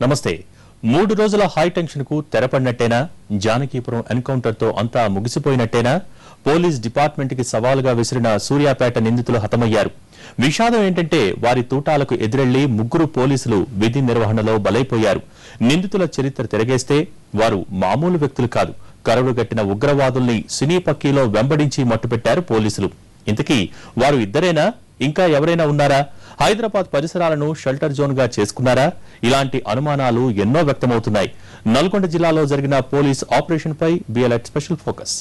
నమస్తే. 3 రోజుల high tension కు తెరపడినట్టేనా? జానకీపురం ఎన్కౌంటర్ తో అంతా ముగిసిపోయినట్టేనా? పోలీస్ డిపార్ట్మెంట్ కి సవాలుగా విసిరిన సూర్యాపేట నిందితులు హతమయ్యారు. విషాదం ఏంటంటే వారి తూటాలకు ఎదురెళ్లి 3 పోలీసులు విధి నిర్వహణలో బలైపోయారు. నిందితుల చరిత్ర తిరగేస్తే వారు మామూలు వ్యక్తులు కాదు. కరడుగట్టిన ఉగ్రవాదుల్ని సినీ పక్కీలో వెంబడించి మట్టుపెట్టారు పోలీసులు. ఇంతకీ వారు ఇద్దరేనా? ఇంకా ఎవరైనా ఉన్నారా? హైదరాబాద్ పరిసరాలను షెల్టర్ జోన్ గా చేసుకున్నారా? ఇలాంటి అనుమానాలు ఎన్నో వ్యక్తమవుతున్నాయి. నల్గొండ జిల్లాలో జరిగిన పోలీస్ ఆపరేషన్ పై బిఎల్ఎట్ స్పెషల్ ఫోకస్.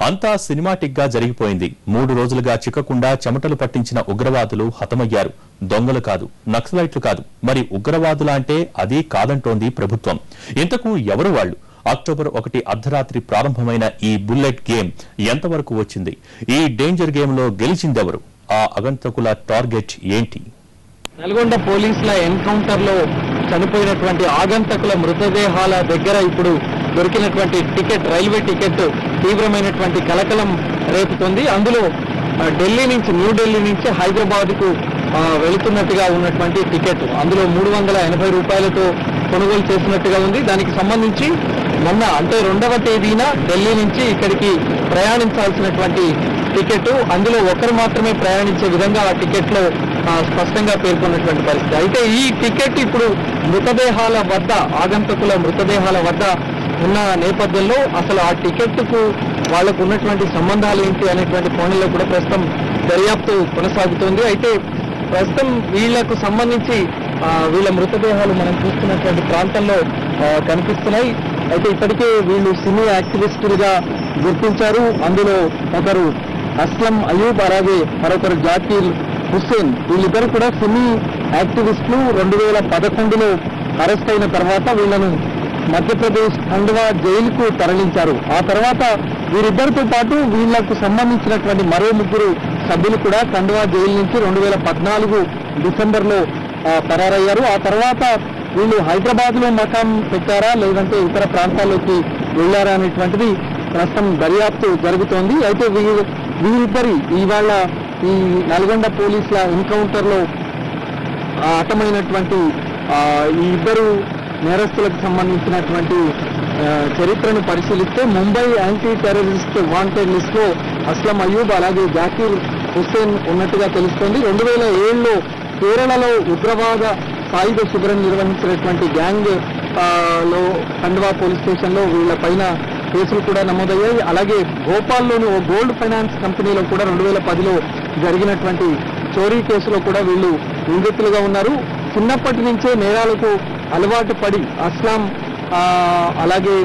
అంతా సినిమాటిక్ గా జరిగిపోయింది. 3 రోజులుగా చిక్కకుండా చెమటలు పట్టించిన ఉగ్రవాదులు హతమయ్యారు. దొంగలు కాదు, నక్సలైట్లు కాదు, మరి ఉగ్రవాదులా అంటే అది కాదంటోంది ప్రభుత్వం. ఇంతకు ఎవరు వాళ్లు? అక్టోబర్ 1 అర్ధరాత్రి ప్రారంభమైన ఈ బుల్లెట్ గేమ్ ఎంతవరకు వచ్చింది? ఈ డేంజర్ గేమ్ లో గెలిచిందెవరు? ఆ అగంతకుల టార్గెట్ ఏంటి? నల్గొండ పోలీసుల ఎన్కౌంటర్ లో చనిపోయినటువంటి ఆగంతకుల మృతదేహాల దగ్గర ఇప్పుడు దొరికినటువంటి టికెట్, రైల్వే టికెట్ తీవ్రమైనటువంటి కలకలం రేపుతోంది. అందులో న్యూఢిల్లీ నుంచి హైదరాబాద్ కు వెళుతున్నట్టుగా ఉన్నటువంటి టికెట్, అందులో 380 రూపాయలతో కొనుగోలు చేసినట్టుగా ఉంది. దానికి సంబంధించి మొన్న అంటే 2వ తేదీన ఢిల్లీ నుంచి ఇక్కడికి ప్రయాణించాల్సినటువంటి టికెట్, అందులో ఒకరు మాత్రమే ప్రయాణించే విధంగా ఆ టికెట్ లో స్పష్టంగా పేర్కొన్నటువంటి పరిస్థితి. అయితే ఈ టికెట్ ఇప్పుడు మృతదేహాల వద్ద, ఆగంతకుల మృతదేహాల వద్ద ఉన్న నేపథ్యంలో అసలు ఆ టికెట్ కు వాళ్లకు ఉన్నటువంటి సంబంధాలు ఏంటి అనేటువంటి కోణంలో కూడా ప్రస్తుతం దర్యాప్తు కొనసాగుతోంది. అయితే ప్రస్తుతం వీళ్లకు సంబంధించి వీళ్ళ మృతదేహాలు మనం చూస్తున్నటువంటి ప్రాంతంలో కనిపిస్తున్నాయి. అయితే ఇప్పటికే వీళ్ళు సినీ యాక్టివిస్టులుగా గుర్తించారు. అందులో ఒకరు అస్లం అయూబ్, అలాగే మరొకరు జాకీర్ హుస్సేన్. వీళ్ళిద్దరు కూడా సినీ యాక్టివిస్టులు. 2011లో అరెస్ట్ అయిన తర్వాత వీళ్లను మధ్యప్రదేశ్ ఖండ్వా జైలుకు తరలించారు. ఆ తర్వాత వీరిద్దరితో పాటు వీళ్లకు సంబంధించినటువంటి మరో 3 సభ్యులు కూడా ఖండ్వా జైలు నుంచి 2014 డిసెంబర్లో పరారయ్యారు. ఆ తర్వాత వీళ్ళు హైదరాబాద్ లో మకాం పెట్టారా, లేదంటే ఇతర ప్రాంతాల్లోకి వెళ్లారా అనేటువంటిది ప్రస్తుతం దర్యాప్తు జరుగుతోంది. అయితే వీరిద్దరి ఇవాళ ఈ నల్గొండ పోలీసుల ఎన్కౌంటర్ లో హతమైనటువంటి ఈ ఇద్దరు నేరస్తులకు సంబంధించినటువంటి చరిత్రను పరిశీలిస్తే Mumbai anti terrorist wanted list లో అస్లం అయూబ్, అలాగే జాకీర్ హుస్సేన్ ఉన్నట్టుగా తెలుస్తోంది. 2007లో కేరళలో ఉగ్రవాద సాయుధ శిబిరం నిర్వహించినటువంటి గ్యాంగ్ లో ఖండ్వా పోలీస్ స్టేషన్ లో వీళ్ల పైన కేసులు కూడా నమోదయ్యాయి. అలాగే భోపాల్లోని ఓ గోల్డ్ ఫైనాన్స్ కంపెనీలో కూడా 2010లో జరిగినటువంటి చోరీ కేసులో కూడా వీళ్ళు నిందితులుగా ఉన్నారు. చిన్నప్పటి నుంచే నేరాలకు అలవాటు పడి అస్లాం అలాగే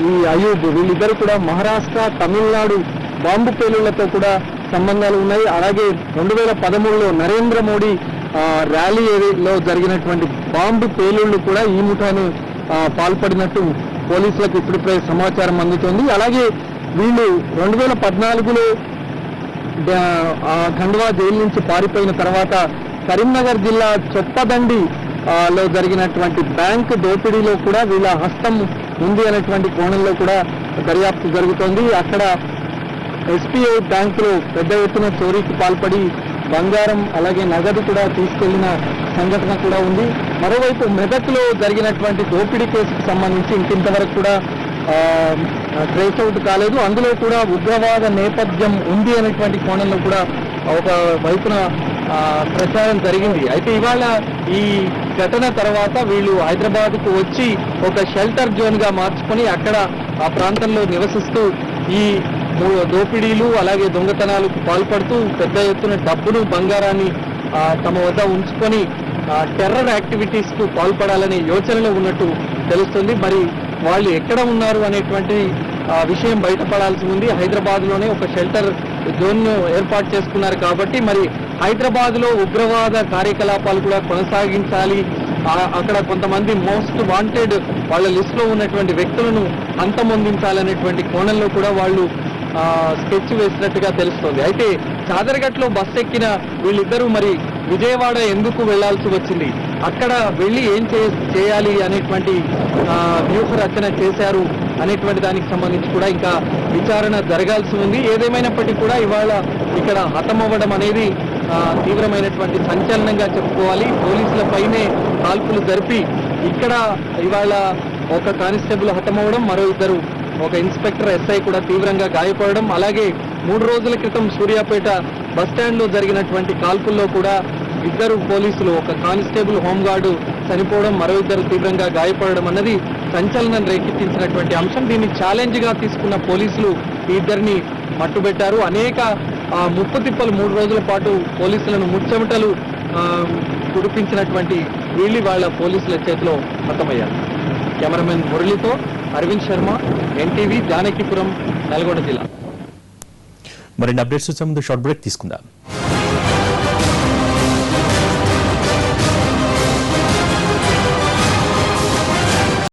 ఈ అయూబ్ వీళ్ళిద్దరు కూడా మహారాష్ట్ర, తమిళనాడు బాంబు పేలుళ్లతో కూడా సంబంధాలు ఉన్నాయి. అలాగే 2013లో నరేంద్ర మోడీ ర్యాలీలో జరిగినటువంటి బాంబు పేలుళ్లు కూడా ఈ ముఠాను పాల్పడినట్టు పోలీసులకు ఇప్పుడిప్పుడే సమాచారం అందుతోంది. అలాగే వీళ్ళు 2014లో ఖండ్వా జైలు నుంచి పారిపోయిన తర్వాత కరీంనగర్ జిల్లా చొప్పదండి లో జరిగినటువంటి బ్యాంకు దోపిడీలో కూడా వీళ్ళ హస్తం ఉంది అనేటువంటి కోణంలో కూడా దర్యాప్తు జరుగుతోంది. అక్కడ ఎస్బీఐ బ్యాంకులో పెద్ద ఎత్తున చోరీకి పాల్పడి బంగారం అలాగే నగదు కూడా తీసుకెళ్లిన సంఘటన కూడా ఉంది. మరోవైపు మెదక్లో జరిగినటువంటి దోపిడీ కేసుకు సంబంధించి ఇంకింతవరకు కూడా ట్రేస్ అవుట్ కాలేదు. అందులో కూడా ఉగ్రవాద నేపథ్యం ఉంది అనేటువంటి కోణంలో కూడా ఒక వైపున ప్రచారం జరిగింది. అయితే ఇవాళ ఈ ఘటన తర్వాత వీళ్ళు హైదరాబాద్ కు వచ్చి ఒక షెల్టర్ జోన్ గా మార్చుకొని అక్కడ ఆ ప్రాంతంలో నివసిస్తూ ఈ దోపిడీలు అలాగే దొంగతనాలకు పాల్పడుతూ పెద్ద ఎత్తున డబ్బును, బంగారాన్ని తమ వద్ద ఉంచుకొని టెర్రర్ యాక్టివిటీస్ కు పాల్పడాలనే యోచనలో ఉన్నట్టు తెలుస్తుంది. మరి వాళ్ళు ఎక్కడ ఉన్నారు అనేటువంటి విషయం బయటపడాల్సి ఉంది. హైదరాబాద్ లోనే ఒక షెల్టర్ జోన్ ను ఏర్పాటు చేసుకున్నారు కాబట్టి మరి హైదరాబాద్ లో ఉగ్రవాద కార్యకలాపాలు కూడా కొనసాగించాలి, అక్కడ కొంతమంది మోస్ట్ వాంటెడ్ వాళ్ళ లిస్ట్ లో ఉన్నటువంటి వ్యక్తులను అంతమొందించాలనేటువంటి కోణంలో కూడా వాళ్ళు స్కెచ్ వేసినట్టుగా తెలుస్తోంది. అయితే చాదర్ఘట్ లో బస్సు ఎక్కిన వీళ్ళిద్దరూ మరి విజయవాడ ఎందుకు వెళ్లాల్సి వచ్చింది? అక్కడ వెళ్ళి ఏం చేయాలి అనేటువంటి వ్యూహ రచన చేశారు అనేటువంటి దానికి సంబంధించి కూడా ఇంకా విచారణ జరగాల్సి ఉంది. ఏదేమైనప్పటికీ కూడా ఇవాళ ఇక్కడ హతమవ్వడం అనేది తీవ్రమైనటువంటి సంచలనంగా చెప్పుకోవాలి. పోలీసులపైనే కాల్పులు జరిపి ఇక్కడ ఇవాళ ఒక కానిస్టేబుల్ హతమవ్వడం, మరో ఇద్దరు ఒక ఇన్స్పెక్టర్ ఎస్ఐ కూడా తీవ్రంగా గాయపడడం, అలాగే 3 రోజుల క్రితం సూర్యాపేట బస్టాండ్ లో జరిగినటువంటి కాల్పుల్లో కూడా ఇద్దరు పోలీసులు, ఒక కానిస్టేబుల్ హోంగార్డు చనిపోవడం, మరో ఇద్దరు తీవ్రంగా గాయపడడం అన్నది సంచలనం రేకెత్తించినటువంటి అంశం. దీన్ని ఛాలెంజ్ గా తీసుకున్న పోలీసులు ఈ ఇద్దరిని మట్టుబెట్టారు. అనేక ముప్పు తిప్పలు 3 రోజుల పాటు పోలీసులను ముచ్చెమటలు కురిపించినటువంటి వీళ్ళు వాళ్ళ పోలీసుల చేతిలో హతమయ్యారు. కెమెరామెన్ మురళితో అరవింద్ శర్మ, ఎన్టీవీ, జానకీపురం, నల్గొండ జిల్లా. మరిన్ని అప్డేట్స్ వచ్చే ముందు షార్ట్ బ్రేక్ తీసుకుందాం.